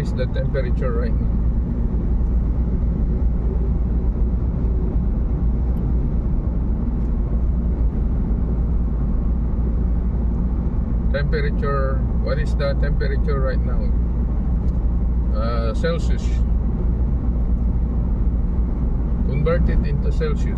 is the temperature right now? Temperature, what is the temperature right now? Celsius. Convert it into Celsius.